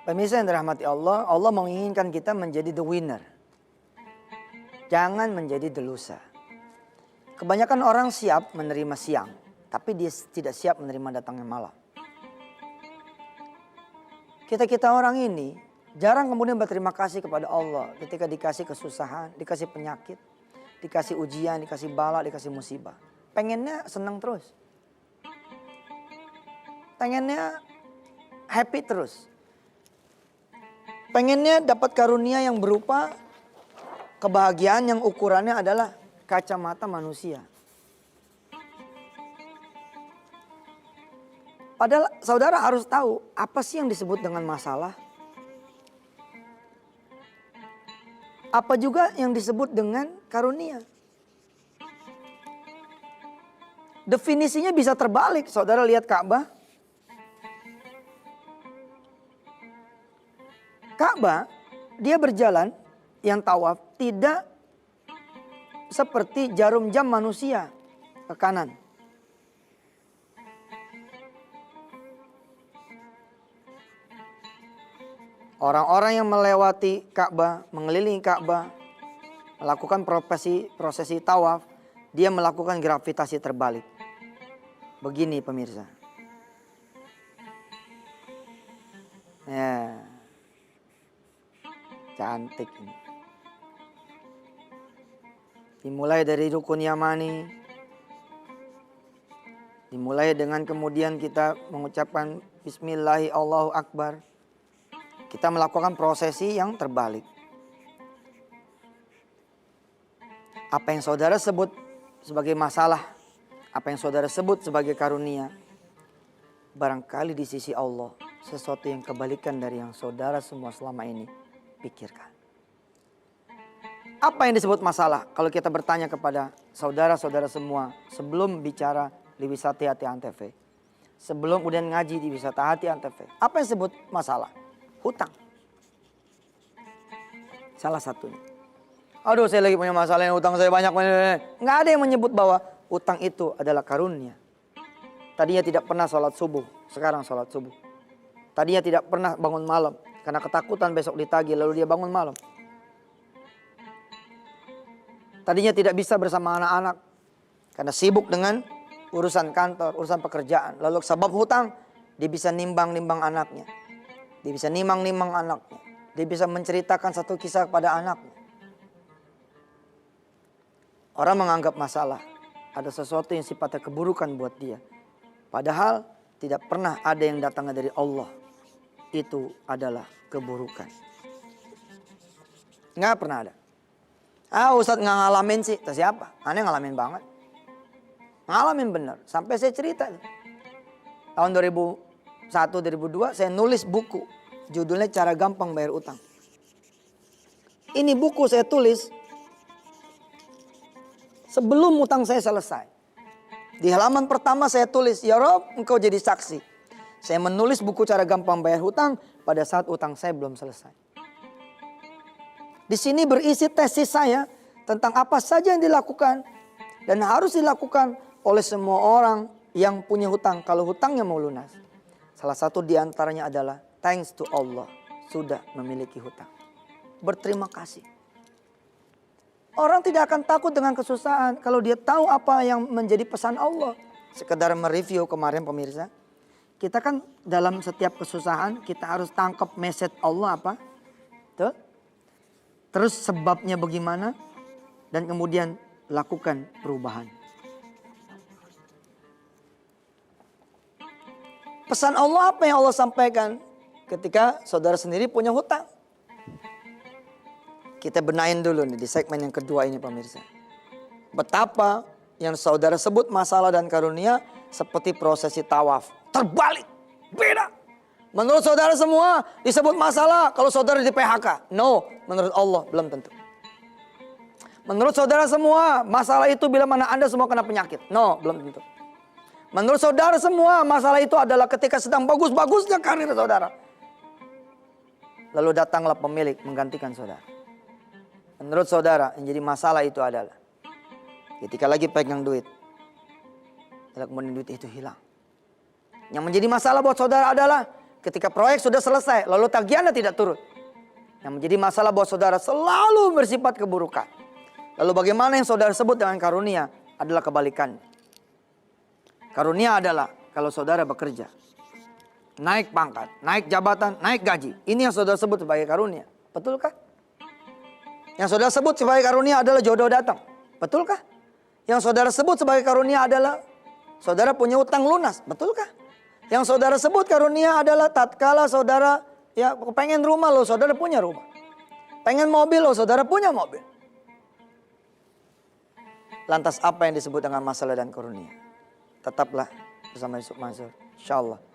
Pemirsa yang dirahmati Allah, Allah menginginkan kita menjadi the winner. Jangan menjadi the loser. Kebanyakan orang siap menerima siang, tapi dia tidak siap menerima datangnya malam. Kita orang ini jarang kemudian berterima kasih kepada Allah ketika dikasih kesusahan, dikasih penyakit, dikasih ujian, dikasih bala, dikasih musibah. Pengennya senang terus. Pengennya happy terus. Pengennya dapat karunia yang berupa kebahagiaan yang ukurannya adalah kacamata manusia. Padahal saudara harus tahu apa sih yang disebut dengan masalah. Apa juga yang disebut dengan karunia. Definisinya bisa terbalik. Saudara lihat Ka'bah. Ka'bah, dia berjalan yang tawaf tidak seperti jarum jam manusia ke kanan. Orang-orang yang melewati Ka'bah, mengelilingi Ka'bah, melakukan prosesi tawaf, dia melakukan gravitasi terbalik. Begini pemirsa. Ya. Cantik ini. Dimulai dari rukun Yamani. Dimulai dengan kemudian kita mengucapkan Bismillahi Allahu Akbar. Kita melakukan prosesi yang terbalik. Apa yang saudara sebut sebagai masalah, apa yang saudara sebut sebagai karunia, barangkali di sisi Allah sesuatu yang kebalikan dari yang saudara semua selama ini pikirkan. Apa yang disebut masalah? Kalau kita bertanya kepada saudara-saudara semua sebelum bicara di Wisata Hati Antv, sebelum kemudian ngaji di Wisata Hati Antv, apa yang disebut masalah? Hutang. Salah satunya. Aduh, saya lagi punya masalah, hutang saya banyak. Nggak ada yang menyebut bahwa hutang itu adalah karunia. Tadinya tidak pernah sholat subuh, sekarang sholat subuh. Tadinya tidak pernah bangun malam karena ketakutan besok ditagih, lalu dia bangun malam. Tadinya tidak bisa bersama anak-anak karena sibuk dengan urusan kantor, urusan pekerjaan. Lalu sebab hutang, dia bisa nimbang-nimbang anaknya. Dia bisa nimang-nimang anaknya. Dia bisa menceritakan satu kisah kepada anaknya. Orang menganggap masalah ada sesuatu yang sifatnya keburukan buat dia. Padahal tidak pernah ada yang datangnya dari Allah. Itu adalah keburukan. Nggak pernah ada. Ustadz nggak ngalamin sih. Terus siapa? Aneh ngalamin banget. Ngalamin bener. Sampai saya cerita. Tahun 2001-2002 saya nulis buku. Judulnya Cara Gampang Bayar Utang. Ini buku saya tulis sebelum utang saya selesai. Di halaman pertama saya tulis, ya Rob, engkau jadi saksi. Saya menulis buku Cara Gampang Bayar Hutang pada saat utang saya belum selesai. Di sini berisi tesis saya tentang apa saja yang dilakukan dan harus dilakukan oleh semua orang yang punya hutang kalau hutangnya mau lunas. Salah satu di antaranya adalah thanks to Allah sudah memiliki hutang. Berterima kasih. Orang tidak akan takut dengan kesusahan kalau dia tahu apa yang menjadi pesan Allah. Sekedar mereview kemarin pemirsa. Kita kan dalam setiap kesusahan kita harus tangkap message Allah apa? Tuh. Terus sebabnya bagaimana? Dan kemudian lakukan perubahan. Pesan Allah apa yang Allah sampaikan ketika saudara sendiri punya hutang? Kita benahin dulu nih di segmen yang kedua ini pemirsa. Betapa yang saudara sebut masalah dan karunia seperti prosesi tawaf. Terbalik, beda. Menurut saudara semua disebut masalah kalau saudara di PHK. No, menurut Allah belum tentu. Menurut saudara semua masalah itu bila mana Anda semua kena penyakit. No, belum tentu. Menurut saudara semua masalah itu adalah ketika sedang bagus-bagusnya karir saudara. Lalu datanglah pemilik menggantikan saudara. Menurut saudara yang jadi masalah itu adalah ketika lagi pegang duit. Lalu kemudian duit itu hilang. Yang menjadi masalah buat saudara adalah Ketika proyek sudah selesai, lalu tagihannya tidak turun. Yang menjadi masalah bahwa saudara selalu bersifat keburukan. Lalu bagaimana yang saudara sebut dengan karunia adalah kebalikannya. Karunia adalah kalau saudara bekerja, naik pangkat, naik jabatan, naik gaji. Ini yang saudara sebut sebagai karunia. Betulkah? Yang saudara sebut sebagai karunia adalah jodoh datang. Betulkah? Yang saudara sebut sebagai karunia adalah saudara punya utang lunas. Betulkah? Yang saudara sebut karunia adalah tatkala saudara ya pengen rumah loh, saudara punya rumah. Pengen mobil loh, saudara punya mobil. Lantas apa yang disebut dengan masalah dan karunia? Tetaplah bersama Yusuf Mansur. InsyaAllah.